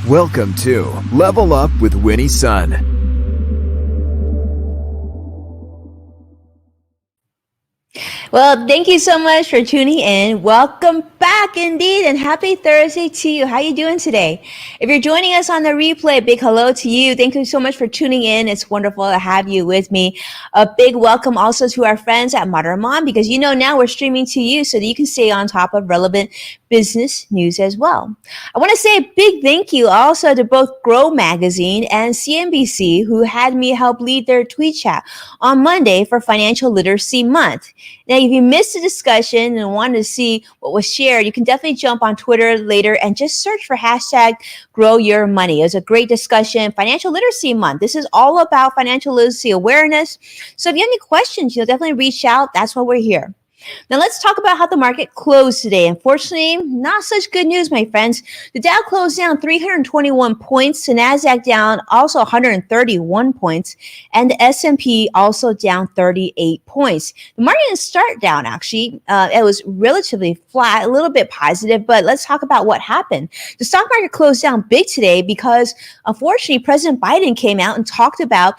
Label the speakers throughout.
Speaker 1: Welcome to Level Up with Winnie Sun.
Speaker 2: Well, thank you so much for tuning in. Welcome back indeed, and happy Thursday to you. How are you doing today? If you're joining us on the replay, big hello to you. Thank you so much for tuning in. It's wonderful to have you with me. A big welcome also to our friends at Modern Mom, because now we're streaming to you so that you can stay on top of relevant business news as well. I want to say a big thank you also to both Grow Magazine and CNBC, who had me help lead their tweet chat on Monday for Financial Literacy Month. Now, if you missed the discussion and wanted to see what was shared, you can definitely jump on Twitter later and just search for hashtag Grow Your Money. It was a great discussion. Financial Literacy Month. This is all about financial literacy awareness. So if you have any questions, definitely reach out. That's why we're here. Now let's talk about how the market closed today. Unfortunately, not such good news, my friends. The Dow closed down 321 points, the Nasdaq down also 131 points, and the S&P also down 38 points. The market didn't start down, actually. It was relatively flat, a little bit positive, but let's talk about what happened. The stock market closed down big today because, unfortunately, President Biden came out and talked about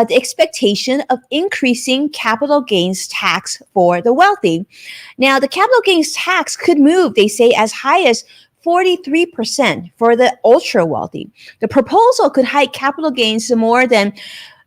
Speaker 2: the expectation of increasing capital gains tax for the wealthy. Now, the capital gains tax could move, they say, as high as 43% for the ultra wealthy. The proposal could hike capital gains to more than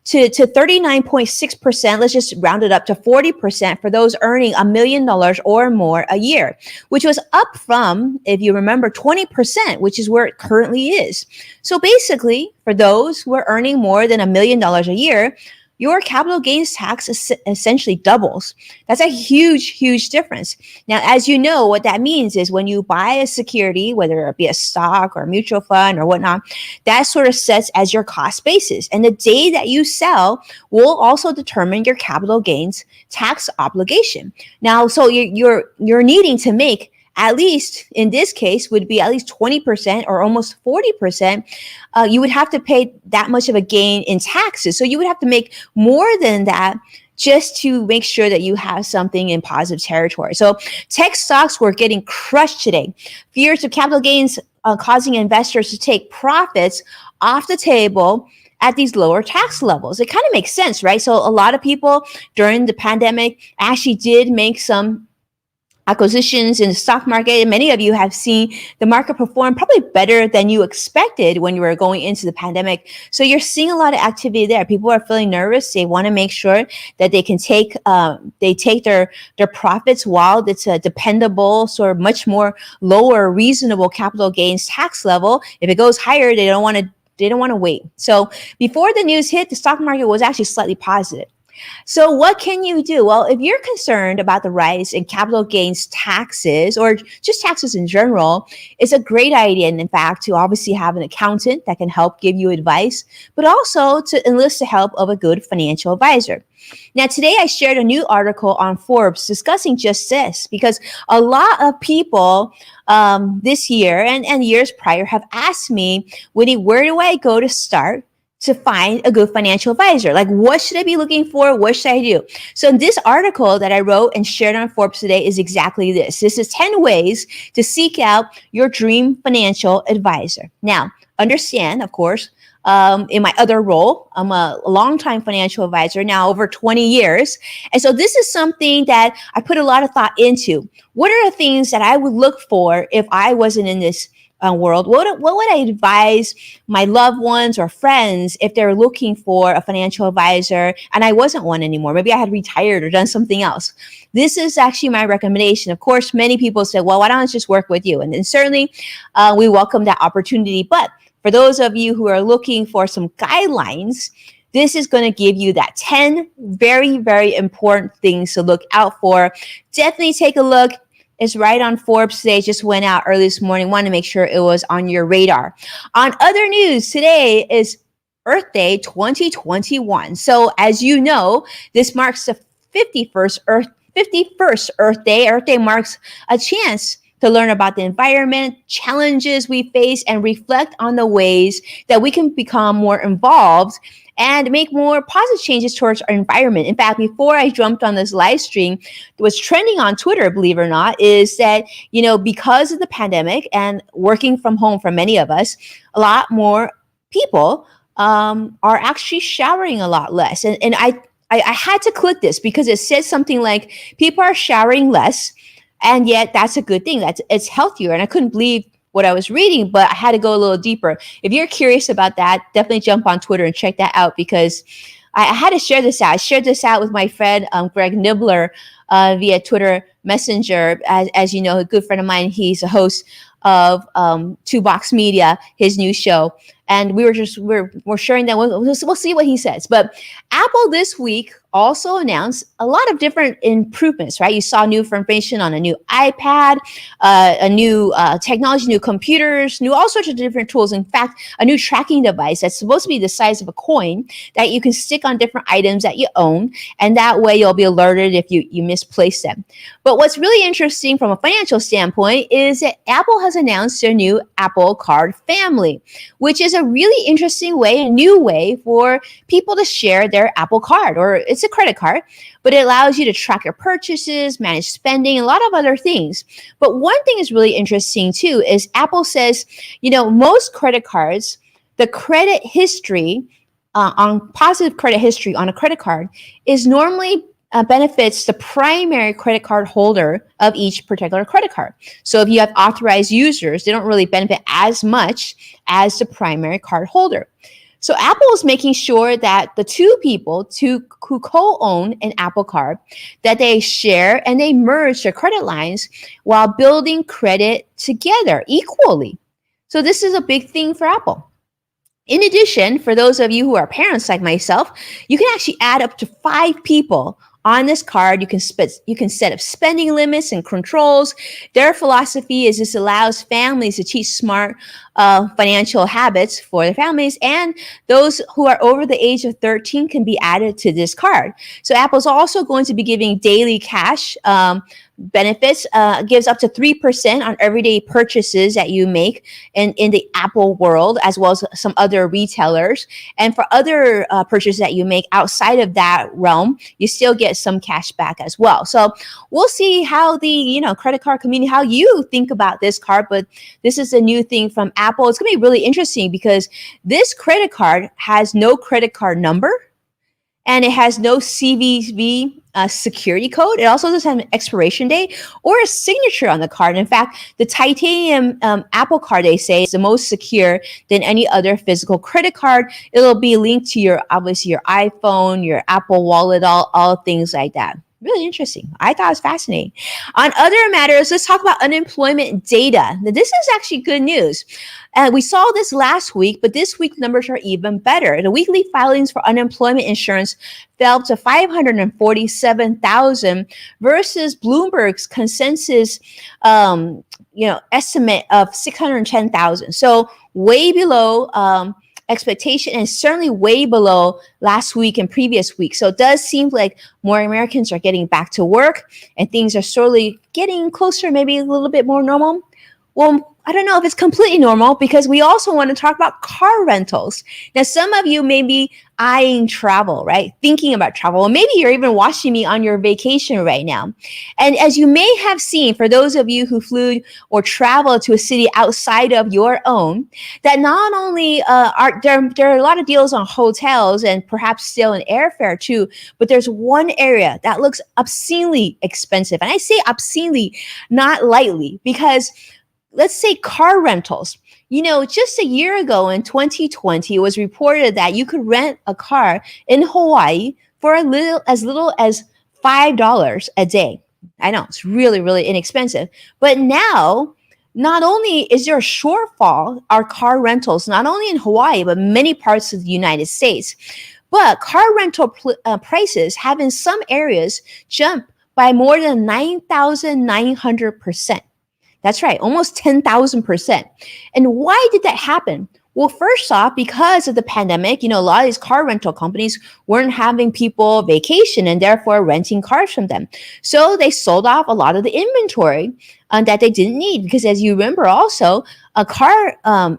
Speaker 2: to 39.6%. Let's just round it up to 40% for those earning $1 million or more a year, which was up from, if you remember, 20%, which is where it currently is. So basically, for those who are earning more than $1 million a year, your capital gains tax essentially doubles. That's a huge, huge difference. Now, as you know, what that means is when you buy a security, whether it be a stock or a mutual fund or whatnot, that sort of sets as your cost basis. And the day that you sell will also determine your capital gains tax obligation. Now, so you're needing to make, at least in this case, would be at least 20% or almost 40%. You would have to pay that much of a gain in taxes. So you would have to make more than that just to make sure that you have something in positive territory. So tech stocks were getting crushed today. Fears of capital gains causing investors to take profits off the table at these lower tax levels. It kind of makes sense, right? So a lot of people during the pandemic actually did make some acquisitions in the stock market. And many of you have seen the market perform probably better than you expected when you were going into the pandemic. So you're seeing a lot of activity there. People are feeling nervous. They want to make sure that they can take their profits while it's a dependable, sort of much more lower, reasonable capital gains tax level. If it goes higher, they don't want to wait. So before the news hit, the stock market was actually slightly positive. So what can you do? Well, if you're concerned about the rise in capital gains taxes or just taxes in general, it's a great idea, and in fact, to obviously have an accountant that can help give you advice, but also to enlist the help of a good financial advisor. Now, today I shared a new article on Forbes discussing just this, because a lot of people this year and years prior have asked me, Winnie, where do I go to start to find a good financial advisor? Like, what should I be looking for? What should I do? So this article that I wrote and shared on Forbes today is exactly this. This is 10 ways to seek out your dream financial advisor. Now, understand, of course, in my other role, I'm a longtime financial advisor now, over 20 years. And so this is something that I put a lot of thought into. What are the things that I would look for if I wasn't in this world? What would I advise my loved ones or friends if they're looking for a financial advisor and I wasn't one anymore? Maybe I had retired or done something else. This is actually my recommendation. Of course, many people say, well, why don't I just work with you? And certainly we welcome that opportunity. But for those of you who are looking for some guidelines, this is going to give you that 10 very, very important things to look out for. Definitely take a look. It's right on Forbes today. Just went out early this morning. Want to make sure it was on your radar. On other news, today is Earth Day 2021. So as you know, this marks the 51st Earth Day. Earth Day marks a chance to learn about the environment, challenges we face, and reflect on the ways that we can become more involved and make more positive changes towards our environment. In fact, before I jumped on this live stream, what's trending on Twitter, believe it or not, is that, because of the pandemic and working from home for many of us, a lot more people are actually showering a lot less. And I had to click this because it says something like people are showering less, and yet that's a good thing. It's healthier. And I couldn't believe what I was reading, but I had to go a little deeper. If you're curious about that, definitely jump on Twitter and check that out, because I had to share this out. I shared this out with my friend Greg Nibbler via Twitter Messenger. As you know, a good friend of mine. He's a host of Two Box Media, his new show. And we're sharing that. We'll see what he says. But Apple this week also announced a lot of different improvements, right? You saw new information on a new iPad, a new technology, new computers, new all sorts of different tools. In fact, a new tracking device that's supposed to be the size of a coin that you can stick on different items that you own. And that way you'll be alerted if you misplace them. But what's really interesting from a financial standpoint is that Apple has announced their new Apple Card family, which is a really interesting way, a new way for people to share their Apple Card, or it's a credit card, but it allows you to track your purchases, manage spending, a lot of other things. But one thing is really interesting too is Apple says, most credit cards, the credit history on positive credit history on a credit card is normally benefits the primary credit card holder of each particular credit card. So if you have authorized users, they don't really benefit as much as the primary card holder. So Apple is making sure that the two people who co-own an Apple Card, that they share and they merge their credit lines while building credit together equally. So this is a big thing for Apple. In addition, for those of you who are parents like myself, you can actually add up to 5 people on this card. You can set up spending limits and controls. Their philosophy is this allows families to teach smart financial habits for their families, and those who are over the age of 13 can be added to this card. So Apple's also going to be giving daily cash benefits, gives up to 3% on everyday purchases that you make in the Apple world, as well as some other retailers. And for other purchases that you make outside of that realm, you still get some cash back as well. So we'll see how the credit card community, how you think about this card. But this is a new thing from Apple. It's going to be really interesting because this credit card has no credit card number, and it has no CVV security code. It also doesn't have an expiration date or a signature on the card. In fact, the titanium Apple Card, they say, is the most secure than any other physical credit card. It'll be linked to your iPhone, your Apple Wallet, all things like that. Really interesting. I thought it was fascinating. On other matters, let's talk about unemployment data. Now, this is actually good news. We saw this last week, but this week numbers are even better. The weekly filings for unemployment insurance fell to 547,000 versus Bloomberg's consensus, estimate of 610,000. So way below expectation, and certainly way below last week and previous week. So it does seem like more Americans are getting back to work and things are slowly getting closer, maybe a little bit more normal. Well, I don't know if it's completely normal, because we also want to talk about car rentals. Now, some of you may be eyeing travel, right? Thinking about travel. Or maybe you're even watching me on your vacation right now. And as you may have seen, for those of you who flew or traveled to a city outside of your own, that not only are there are a lot of deals on hotels and perhaps still in airfare too, but there's one area that looks obscenely expensive. And I say obscenely, not lightly, because let's say car rentals. Just a year ago in 2020, it was reported that you could rent a car in Hawaii for as little as $5 a day. I know it's really, really inexpensive. But now, not only is there a shortfall, our car rentals, not only in Hawaii, but many parts of the United States, but car rental prices have in some areas jumped by more than 9,900%. That's right, almost 10,000%. And why did that happen? Well, first off, because of the pandemic, a lot of these car rental companies weren't having people vacation and therefore renting cars from them. So they sold off a lot of the inventory that they didn't need, because as you remember also, a car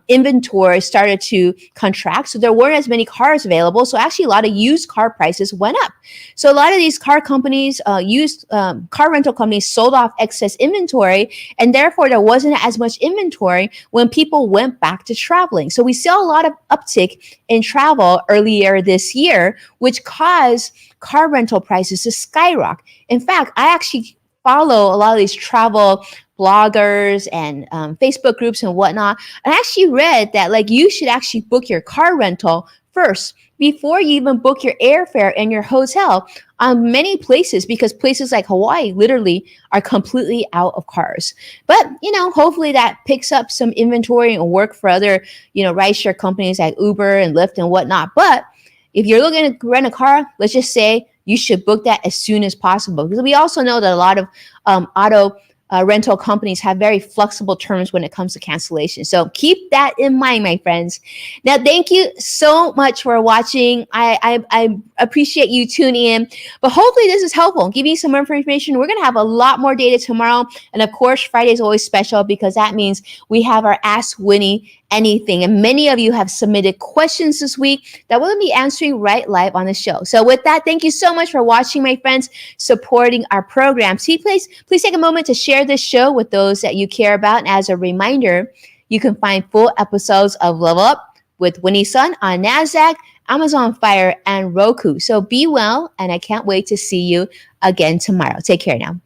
Speaker 2: inventory started to contract. So there weren't as many cars available. So actually a lot of used car prices went up. So a lot of these car companies, used car rental companies sold off excess inventory, and therefore there wasn't as much inventory when people went back to traveling. So we saw a lot of uptick in travel earlier this year, which caused car rental prices to skyrocket. In fact, I actually follow a lot of these travel bloggers and Facebook groups and whatnot. And I actually read that like you should actually book your car rental first before you even book your airfare and your hotel on many places, because places like Hawaii literally are completely out of cars. But, hopefully that picks up some inventory and work for other, rideshare companies like Uber and Lyft and whatnot. But if you're looking to rent a car, let's just say you should book that as soon as possible, because we also know that a lot of auto rental companies have very flexible terms when it comes to cancellation. So keep that in mind, my friends. Now, thank you so much for watching. I appreciate you tuning in, but hopefully this is helpful. Give you some more information. We're going to have a lot more data tomorrow. And of course, Friday is always special because that means we have our Ask Winnie Anything. And many of you have submitted questions this week that we'll be answering right live on the show. So with that, thank you so much for watching, my friends, supporting our program. Please take a moment to share this show with those that you care about. And as a reminder, you can find full episodes of Level Up with Winnie Sun on NASDAQ, Amazon Fire, and Roku. So be well, and I can't wait to see you again tomorrow. Take care now.